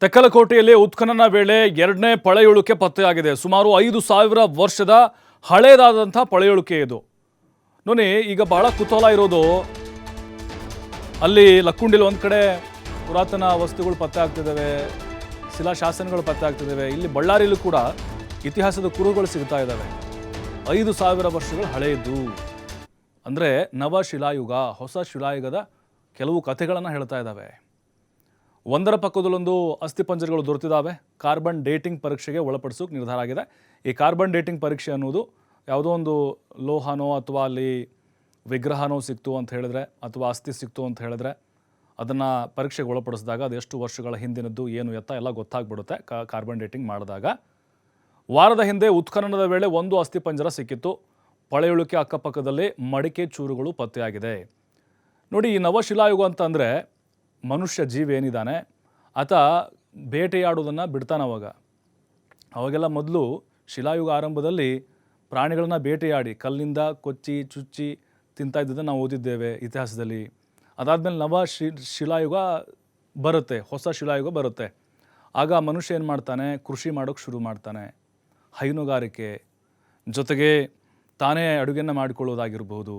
ತೆಕ್ಕಲಕೋಟೆಯಲ್ಲಿ ಉತ್ಖನನ ವೇಳೆ ಎರಡನೇ ಪಳೆಯುಳಿಕೆ ಪತ್ತೆಯಾಗಿದೆ. ಸುಮಾರು 5,000 ವರ್ಷದ ಹಳೇದಾದಂಥ ಪಳೆಯುಳಿಕೆ ಇದು. ನೋಡಿ, ಈಗ ಬಹಳ ಕುತೂಹಲ ಇರೋದು ಅಲ್ಲಿ ಲಕ್ಕುಂಡಿಲಿ ಒಂದು ಕಡೆ ಪುರಾತನ ವಸ್ತುಗಳು ಪತ್ತೆ ಆಗ್ತಿದ್ದಾವೆ, ಶಿಲಾಶಾಸನಗಳು ಪತ್ತೆ ಆಗ್ತಿದ್ದಾವೆ. ಇಲ್ಲಿ ಬಳ್ಳಾರಿಯಲ್ಲೂ ಕೂಡ ಇತಿಹಾಸದ ಕುರುಹುಗಳು ಸಿಗ್ತಾ ಇದ್ದಾವೆ. 5,000 ವರ್ಷಗಳು ಹಳೆಯದು ಅಂದರೆ ನವ ಶಿಲಾಯುಗ, ಹೊಸ ಶಿಲಾಯುಗದ ಕೆಲವು ಕಥೆಗಳನ್ನು ಹೇಳ್ತಾ ಇದ್ದಾವೆ. ಒಂದರ ಪಕ್ಕದಲ್ಲೊಂದು ಅಸ್ಥಿಪಂಜರಗಳು ದೊರೆತಿದ್ದಾವೆ. ಕಾರ್ಬನ್ ಡೇಟಿಂಗ್ ಪರೀಕ್ಷೆಗೆ ಒಳಪಡಿಸೋಕೆ ನಿರ್ಧಾರ ಆಗಿದೆ. ಈ ಕಾರ್ಬನ್ ಡೇಟಿಂಗ್ ಪರೀಕ್ಷೆ ಅನ್ನೋದು ಯಾವುದೋ ಒಂದು ಲೋಹನೋ ಅಥವಾ ಅಲ್ಲಿ ವಿಗ್ರಹನೋ ಸಿಕ್ತು ಅಂತ ಹೇಳಿದ್ರೆ, ಅಥವಾ ಅಸ್ಥಿ ಸಿಕ್ತು ಅಂತ ಹೇಳಿದ್ರೆ, ಅದನ್ನು ಪರೀಕ್ಷೆಗೆ ಒಳಪಡಿಸಿದಾಗ ಅದು ಎಷ್ಟು ವರ್ಷಗಳ ಹಿಂದಿನದ್ದು ಏನು ಎತ್ತ ಎಲ್ಲ ಗೊತ್ತಾಗ್ಬಿಡುತ್ತೆ. ಕಾರ್ಬನ್ ಡೇಟಿಂಗ್ ಮಾಡಿದಾಗ ವಾರದ ಹಿಂದೆ ಉತ್ಖನನದ ವೇಳೆ ಒಂದು ಅಸ್ಥಿಪಂಜರ ಸಿಕ್ಕಿತ್ತು. ಪಳೆಯುಳಿಕೆ ಅಕ್ಕಪಕ್ಕದಲ್ಲಿ ಮಡಿಕೆ ಚೂರುಗಳು ಪತ್ತೆಯಾಗಿದೆ. ನೋಡಿ, ಈ ನವಶಿಲಾಯುಗ ಅಂತ ಅಂದರೆ ಮನುಷ್ಯ ಜೀವ ಏನಿದ್ದಾನೆ ಆತ ಬೇಟೆಯಾಡೋದನ್ನು ಬಿಡ್ತಾನೆ. ಅವಾಗೆಲ್ಲ ಮೊದಲು ಶಿಲಾಯುಗ ಆರಂಭದಲ್ಲಿ ಪ್ರಾಣಿಗಳನ್ನು ಬೇಟೆಯಾಡಿ ಕಲ್ಲಿಂದ ಕೊಚ್ಚಿ ಚುಚ್ಚಿ ತಿಂತಾ ಇದ್ದದನ್ನು ನಾವು ಓದಿದ್ದೇವೆ ಇತಿಹಾಸದಲ್ಲಿ. ಅದಾದಮೇಲೆ ಶಿಲಾಯುಗ ಬರುತ್ತೆ, ಹೊಸ ಶಿಲಾಯುಗ ಬರುತ್ತೆ. ಆಗ ಮನುಷ್ಯ ಏನು ಮಾಡ್ತಾನೆ, ಕೃಷಿ ಮಾಡೋಕ್ಕೆ ಶುರು ಮಾಡ್ತಾನೆ. ಹೈನುಗಾರಿಕೆ ಜೊತೆಗೆ ತಾನೇ ಅಡುಗೆಯನ್ನು ಮಾಡಿಕೊಳ್ಳೋದಾಗಿರ್ಬೋದು.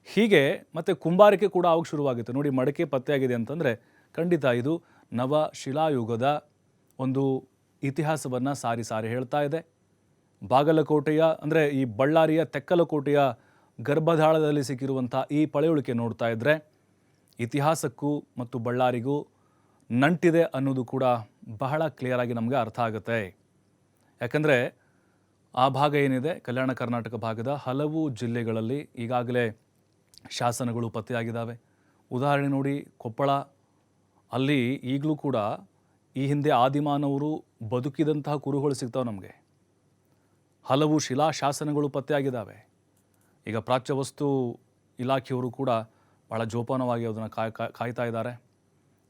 ಹೀಗೆ ಮತ್ತು ಕುಂಬಾರಿಕೆ ಕೂಡ ಆವಾಗ ಶುರುವಾಗುತ್ತೆ. ನೋಡಿ, ಮಡಿಕೆ ಪತ್ತೆಯಾಗಿದೆ ಅಂತಂದರೆ ಖಂಡಿತ ಇದು ನವ ಶಿಲಾಯುಗದ ಒಂದು ಇತಿಹಾಸವನ್ನು ಸಾರಿ ಸಾರಿ ಹೇಳ್ತಾ ಇದೆ. ಬಾಗಲಕೋಟೆಯ ಅಂದರೆ ಈ ಬಳ್ಳಾರಿಯ ತೆಕ್ಕಲಕೋಟೆಯ ಗರ್ಭಧಾಳದಲ್ಲಿ ಸಿಕ್ಕಿರುವಂಥ ಈ ಪಳೆಯುಳಿಕೆ ನೋಡ್ತಾ ಇದ್ದರೆ ಇತಿಹಾಸಕ್ಕೂ ಮತ್ತು ಬಳ್ಳಾರಿಗೂ ನಂಟಿದೆ ಅನ್ನೋದು ಕೂಡ ಬಹಳ ಕ್ಲಿಯರಾಗಿ ನಮಗೆ ಅರ್ಥ ಆಗುತ್ತೆ. ಯಾಕಂದರೆ ಆ ಭಾಗ ಏನಿದೆ, ಕಲ್ಯಾಣ ಕರ್ನಾಟಕ ಭಾಗದ ಹಲವು ಜಿಲ್ಲೆಗಳಲ್ಲಿ ಈಗಾಗಲೇ ಶಾಸನಗಳು ಪತ್ತೆಯಾಗಿದ್ದಾವೆ. ಉದಾಹರಣೆ ನೋಡಿ, ಕೊಪ್ಪಳ, ಅಲ್ಲಿ ಈಗಲೂ ಕೂಡ ಈ ಹಿಂದೆ ಆದಿಮಾನವರು ಬದುಕಿದಂತಹ ಕುರುಹುಗಳು ಸಿಗ್ತಾವೆ ನಮಗೆ. ಹಲವು ಶಿಲಾಶಾಸನಗಳು ಪತ್ತೆಯಾಗಿದ್ದಾವೆ. ಈಗ ಪ್ರಾಚ್ಯವಸ್ತು ಇಲಾಖೆಯವರು ಕೂಡ ಭಾಳ ಜೋಪಾನವಾಗಿ ಅದನ್ನು ಕಾಯ್ತಾ ಇದ್ದಾರೆ.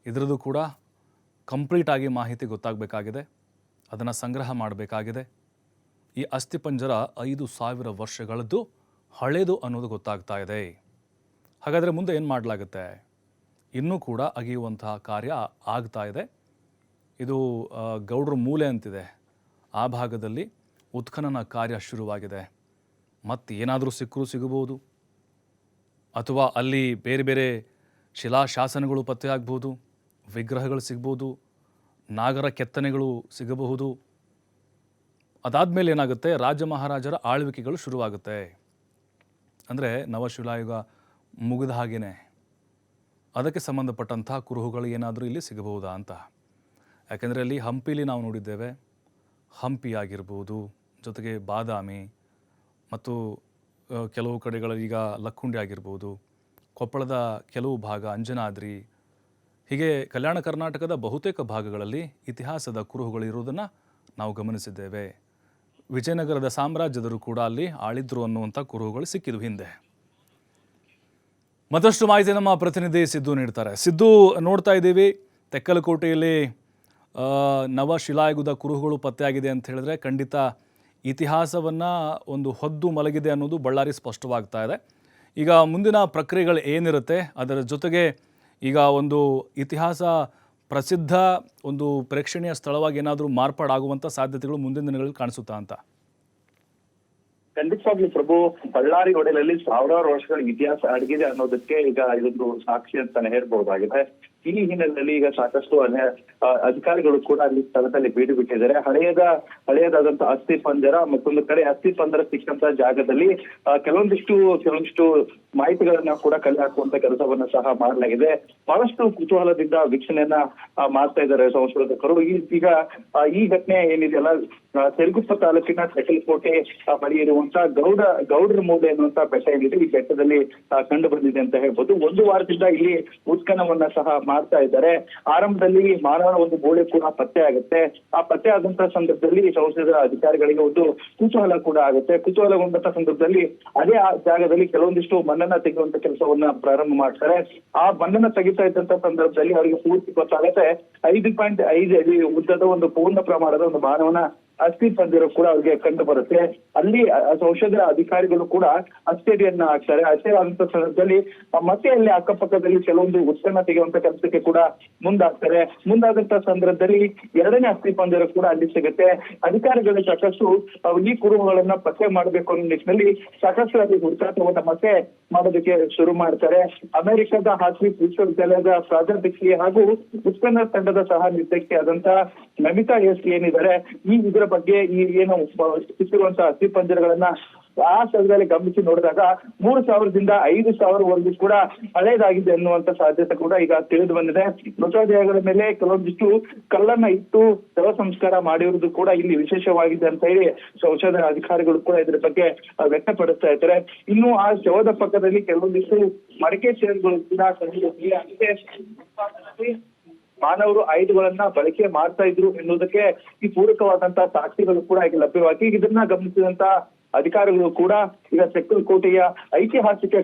ಇದರದ್ದು ಕೂಡ ಕಂಪ್ಲೀಟಾಗಿ ಮಾಹಿತಿ ಗೊತ್ತಾಗಬೇಕಾಗಿದೆ, ಅದನ್ನು ಸಂಗ್ರಹ ಮಾಡಬೇಕಾಗಿದೆ. ಈ ಅಸ್ಥಿಪಂಜರ 5,000 ವರ್ಷಗಳದ್ದು ಹಳೇದು ಅನ್ನೋದು ಗೊತ್ತಾಗ್ತಾ ಇದೆ. ಹಾಗಾದರೆ ಮುಂದೆ ಏನು ಮಾಡಲಾಗುತ್ತೆ? ಇನ್ನೂ ಕೂಡ ಅಗೆಯುವಂತಹ ಕಾರ್ಯ ಆಗ್ತಾ ಇದೆ. ಇದು ಗೌಡ್ರ ಮೂಲೆ ಅಂತಿದೆ, ಆ ಭಾಗದಲ್ಲಿ ಉತ್ಖನನ ಕಾರ್ಯ ಶುರುವಾಗಿದೆ. ಮತ್ತು ಏನಾದರೂ ಸಿಗಬಹುದು, ಅಥವಾ ಅಲ್ಲಿ ಬೇರೆ ಬೇರೆ ಶಿಲಾಶಾಸನಗಳು ಪತ್ತೆಯಾಗಬಹುದು, ವಿಗ್ರಹಗಳು ಸಿಗ್ಬೋದು, ನಾಗರ ಕೆತ್ತನೆಗಳು ಸಿಗಬಹುದು. ಅದಾದಮೇಲೆ ಏನಾಗುತ್ತೆ, ರಾಜ ಮಹಾರಾಜರ ಆಳ್ವಿಕೆಗಳು ಶುರುವಾಗುತ್ತೆ. ಅಂದರೆ ನವಶಿಲಾಯುಗ ಮುಗಿದ ಹಾಗೆಯೇ ಅದಕ್ಕೆ ಸಂಬಂಧಪಟ್ಟಂಥ ಕುರುಹುಗಳು ಏನಾದರೂ ಇಲ್ಲಿ ಸಿಗಬಹುದಾ ಅಂತ. ಯಾಕೆಂದರೆ ಅಲ್ಲಿ ಹಂಪಿಲಿ ನಾವು ನೋಡಿದ್ದೇವೆ, ಹಂಪಿ ಆಗಿರ್ಬೋದು, ಜೊತೆಗೆ ಬಾದಾಮಿ ಮತ್ತು ಕೆಲವು ಕಡೆಗಳಲ್ಲಿ ಈಗ ಲಕ್ಕುಂಡಿ ಆಗಿರ್ಬೋದು, ಕೊಪ್ಪಳದ ಕೆಲವು ಭಾಗ ಅಂಜನಾದ್ರಿ, ಹೀಗೆ ಕಲ್ಯಾಣ ಕರ್ನಾಟಕದ ಬಹುತೇಕ ಭಾಗಗಳಲ್ಲಿ ಇತಿಹಾಸದ ಕುರುಹುಗಳು ಇರುವುದನ್ನು ನಾವು ಗಮನಿಸಿದ್ದೇವೆ. ವಿಜಯನಗರದ ಸಾಮ್ರಾಜ್ಯದರು ಕೂಡ ಅಲ್ಲಿ ಆಳಿದ್ರು ಅನ್ನುವಂಥ ಕುರುಹುಗಳು ಸಿಕ್ಕಿದ್ವು ಹಿಂದೆ. ಮತ್ತಷ್ಟು ಮಾಹಿತಿ ನಮ್ಮ ಪ್ರತಿನಿಧಿ ಸಿದ್ದು ನೀಡ್ತಾರೆ. ಸಿದ್ದು, ನೋಡ್ತಾ ಇದ್ದೀವಿ ತೆಕ್ಕಲಕೋಟೆಯಲ್ಲಿ ನವ ಶಿಲಾಯುಗದ ಕುರುಹುಗಳು ಪತ್ತೆಯಾಗಿದೆ ಅಂತ ಹೇಳಿದ್ರೆ ಖಂಡಿತ ಇತಿಹಾಸವನ್ನು ಒಂದು ಹೊದ್ದು ಮಲಗಿದೆ ಅನ್ನೋದು ಬಳ್ಳಾರಿ ಸ್ಪಷ್ಟವಾಗ್ತಾ ಇದೆ. ಈಗ ಮುಂದಿನ ಪ್ರಕ್ರಿಯೆಗಳು ಏನಿರುತ್ತೆ, ಅದರ ಜೊತೆಗೆ ಈಗ ಒಂದು ಇತಿಹಾಸ ಪ್ರಸಿದ್ಧ ಒಂದು ಪ್ರೇಕ್ಷಣೀಯ ಸ್ಥಳವಾಗಿ ಏನಾದರೂ ಮಾರ್ಪಾಡಾಗುವಂಥ ಸಾಧ್ಯತೆಗಳು ಮುಂದಿನ ದಿನಗಳಲ್ಲಿ ಕಾಣಿಸುತ್ತಾ ಅಂತ? ಖಂಡಿತವಾಗ್ಲೂ ಪ್ರಭು, ಬಳ್ಳಾರಿ ಒಡೆಯಲ್ಲಿ ಸಾವಿರಾರು ವರ್ಷಗಳ ಇತಿಹಾಸ ಅಡಗಿದೆ ಅನ್ನೋದಕ್ಕೆ ಈಗ ಇದೊಂದು ಸಾಕ್ಷಿ ಅಂತಾನೆ ಹೇಳ್ಬಹುದಾಗಿದೆ. ಈ ಹಿನ್ನೆಲೆಯಲ್ಲಿ ಈಗ ಸಾಕಷ್ಟು ಅಧಿಕಾರಿಗಳು ಕೂಡ ಅಲ್ಲಿ ಸ್ಥಳದಲ್ಲಿ ಬೀಡು ಬಿಟ್ಟಿದ್ದಾರೆ. ಹಳೆಯದಾದಂತ ಅಸ್ಥಿ ಪಂಜರ, ಮತ್ತೊಂದು ಕಡೆ ಅಸ್ಥಿ ಪಂಜರ ಸಿಕ್ಕಂತ ಜಾಗದಲ್ಲಿ ಕೆಲವೊಂದಿಷ್ಟು ಮಾಹಿತಿಗಳನ್ನ ಕೂಡ ಕಲೆ ಹಾಕುವಂತ ಕೆಲಸವನ್ನ ಸಹ ಮಾಡಲಾಗಿದೆ. ಬಹಳಷ್ಟು ಕುತೂಹಲದಿಂದ ವೀಕ್ಷಣೆಯನ್ನ ಮಾಡ್ತಾ ಇದ್ದಾರೆ ಸಂಶೋಧಕರು. ಈಗ ಈ ಘಟನೆ ಏನಿದೆಯಲ್ಲ, ಸಿರುಗುಪ್ಪ ತಾಲೂಕಿನ ತೆಕ್ಕಲಕೋಟೆ ಬಳಿ ಇರುವಂತ ಗೌಡ್ರ ಮೂಲೆ ಎನ್ನುವಂತ ಬೆಟ್ಟ ಏನಿದೆ, ಈ ಬೆಟ್ಟದಲ್ಲಿ ಕಂಡು ಬಂದಿದೆ ಅಂತ ಹೇಳ್ಬೋದು. ಒಂದು ವಾರದಿಂದ ಇಲ್ಲಿ ಉತ್ಖನವನ್ನ ಸಹ ಮಾಡ್ತಾ ಇದ್ದಾರೆ. ಆರಂಭದಲ್ಲಿ ಮಾನವನ ಒಂದು ಮೂಳೆ ಕೂಡ ಪತ್ತೆ ಆಗುತ್ತೆ. ಆ ಪತ್ತೆ ಆದಂತಹ ಸಂದರ್ಭದಲ್ಲಿ ಸಂಶೋಧನಾ ಅಧಿಕಾರಿಗಳಿಗೆ ಒಂದು ಕುತೂಹಲ ಕೂಡ ಆಗುತ್ತೆ. ಕುತೂಹಲಗೊಂಡಂತ ಸಂದರ್ಭದಲ್ಲಿ ಅದೇ ಆ ಜಾಗದಲ್ಲಿ ಕೆಲವೊಂದಿಷ್ಟು ಮಣ್ಣನ್ನ ತೆಗೆಯುವಂತ ಕೆಲಸವನ್ನ ಪ್ರಾರಂಭ ಮಾಡ್ತಾರೆ. ಆ ಮಣ್ಣನ್ನ ತೆಗಿತಾ ಇದ್ದಂತ ಸಂದರ್ಭದಲ್ಲಿ ಅವರಿಗೆ ಪೂರ್ತಿ ಗೊತ್ತಾಗುತ್ತೆ 5.5 ಅಡಿ ಉದ್ದದ ಒಂದು ಪೂರ್ಣ ಪ್ರಮಾಣದ ಒಂದು ಮಾನವನ ಅಸ್ಥಿ ಪಂಜರ ಕೂಡ ಅವ್ರಿಗೆ ಕಂಡು ಬರುತ್ತೆ. ಅಲ್ಲಿ ಔಷಧ ಅಧಿಕಾರಿಗಳು ಕೂಡ ಅಸ್ಥಿಯನ್ನ ಹಾಕ್ತಾರೆ. ಅಸ್ಥಿ ಆದಂತ ಸಂದರ್ಭದಲ್ಲಿ ಮತ್ತೆ ಅಲ್ಲಿ ಅಕ್ಕಪಕ್ಕದಲ್ಲಿ ಕೆಲವೊಂದು ಉತ್ಪನ್ನ ತೆಗೆಯುವಂತ ಕೆಲಸಕ್ಕೆ ಕೂಡ ಮುಂದಾಗ್ತಾರೆ. ಮುಂದಾದಂತ ಸಂದರ್ಭದಲ್ಲಿ ಎರಡನೇ ಅಸ್ಥಿ ಪಂಜರ ಕೂಡ ಅಲ್ಲಿ ಸಿಗುತ್ತೆ. ಅಧಿಕಾರಿಗಳು ಸಾಕಷ್ಟು ಈ ಕುರುಹುಗಳನ್ನ ಪತ್ತೆ ಮಾಡಬೇಕು ಅನ್ನೋ ನಿಟ್ಟಿನಲ್ಲಿ ಸಾಕಷ್ಟು ಅಲ್ಲಿ ಹುಡುಕಾಟವನ್ನ ಮತ್ತೆ ಮಾಡೋದಕ್ಕೆ ಶುರು ಮಾಡ್ತಾರೆ. ಅಮೆರಿಕದ ಹಾರ್ಟ್ವಿಕ್ ವಿಶ್ವವಿದ್ಯಾಲಯದ ಪ್ರಾಧ್ಯಾಪಕಿ ಹಾಗೂ ಉತ್ಪನ್ನ ತಂಡದ ಸಹ ನಿರ್ದೇಶಕಿ ಆದಂತ ನಮಿತಾ ಎಸ್ ಏನಿದ್ದಾರೆ, ಇದರ ಬಗ್ಗೆ ಈ ಏನು ಸಿಕ್ಕಿರುವಂತಹ ಅಸ್ಥಿ ಪಂಜರಗಳನ್ನ ಆ ಸ್ಥಳದಲ್ಲಿ ಗಮನಿಸಿ ನೋಡಿದಾಗ 3,000ದಿಂದ 5,000ವರೆಗೂ ಕೂಡ ಹಳೇದಾಗಿದೆ ಅನ್ನುವಂತ ಸಾಧ್ಯತೆ ಕೂಡ ಈಗ ತಿಳಿದು ಬಂದಿದೆ. ಮೃತದೇಹಗಳ ಮೇಲೆ ಕೆಲವೊಂದಿಷ್ಟು ಕಲ್ಲನ್ನ ಇಟ್ಟು ಶವ ಸಂಸ್ಕಾರ ಮಾಡಿರುವುದು ಕೂಡ ಇಲ್ಲಿ ವಿಶೇಷವಾಗಿದೆ ಅಂತ ಹೇಳಿ ಔಷಧ ಅಧಿಕಾರಿಗಳು ಕೂಡ ಇದ್ರ ಬಗ್ಗೆ ವ್ಯಕ್ತಪಡಿಸ್ತಾ ಇದ್ದಾರೆ. ಇನ್ನು ಆ ಶವದ ಪಕ್ಕದಲ್ಲಿ ಕೆಲವೊಂದಿಷ್ಟು ಮಡಿಕೆ ಚೇರುಗಳು ಕೂಡ ಮಾನವರು ಆಯುಧಗಳನ್ನ ಬಳಕೆ ಮಾಡ್ತಾ ಇದ್ರು ಎನ್ನುವುದಕ್ಕೆ ಈ ಪೂರಕವಾದಂತಹ ಸಾಕ್ಷಿಗಳು ಕೂಡ ಈಗ ಲಭ್ಯವಾಗಿ ಇದನ್ನ ಗಮನಿಸಿದಂತ ಅಧಿಕಾರಿಗಳು ಕೂಡ ಈಗ ಸೆಕ್ಕಲ್ ಕೋಟೆಯ ಐತಿಹಾಸಿಕ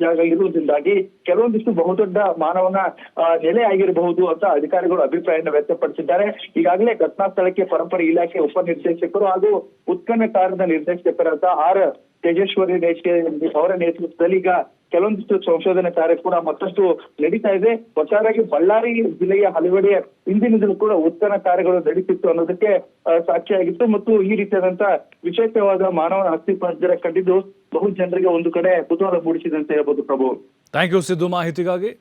ಜಾಗ ಇರುವುದರಿಂದಾಗಿ ಕೆಲವೊಂದಿಷ್ಟು ಬಹುದೊಡ್ಡ ಮಾನವನ ನೆಲೆ ಆಗಿರಬಹುದು ಅಂತ ಅಧಿಕಾರಿಗಳು ಅಭಿಪ್ರಾಯವನ್ನು ವ್ಯಕ್ತಪಡಿಸಿದ್ದಾರೆ. ಈಗಾಗಲೇ ಘಟನಾ ಸ್ಥಳಕ್ಕೆ ಪರಂಪರೆ ಇಲಾಖೆ ಉಪನಿರ್ದೇಶಕರು ಹಾಗೂ ಉತ್ಖನನಕಾರದ ನಿರ್ದೇಶಕರಾದ ಆರ್ ತೇಜೇಶ್ವರಿ ಅವರ ನೇತೃತ್ವದಲ್ಲಿ ಈಗ ಕೆಲವೊಂದಿಷ್ಟು ಸಂಶೋಧನೆ ಕಾರ್ಯ ಕೂಡ ಮತ್ತಷ್ಟು ನಡೀತಾ ಇದೆ. ಒಟ್ಟಾರೆಯಾಗಿ ಬಳ್ಳಾರಿ ಜಿಲ್ಲೆಯ ಹಲವೆಡೆ ಇಂದಿನಿಂದಲೂ ಕೂಡ ಉತ್ಖನನ ಕಾರ್ಯಗಳು ನಡೀತಿತ್ತು ಅನ್ನೋದಕ್ಕೆ ಸಾಕ್ಷಿಯಾಗಿತ್ತು. ಮತ್ತು ಈ ರೀತಿಯಾದಂತ ವಿಶೇಷವಾದ ಮಾನವನ ಅಸ್ಥಿ ಪಂಜರ ಕಂಡಿದ್ದು ಬಹು ಜನರಿಗೆ ಒಂದು ಕಡೆ ಕುತೂಹಲ ಮೂಡಿಸಿದೆ ಅಂತ ಹೇಳ್ಬೋದು. ಪ್ರಭು, ಥ್ಯಾಂಕ್ ಯು ಸಿದ್ದು ಮಾಹಿತಿಗಾಗಿ.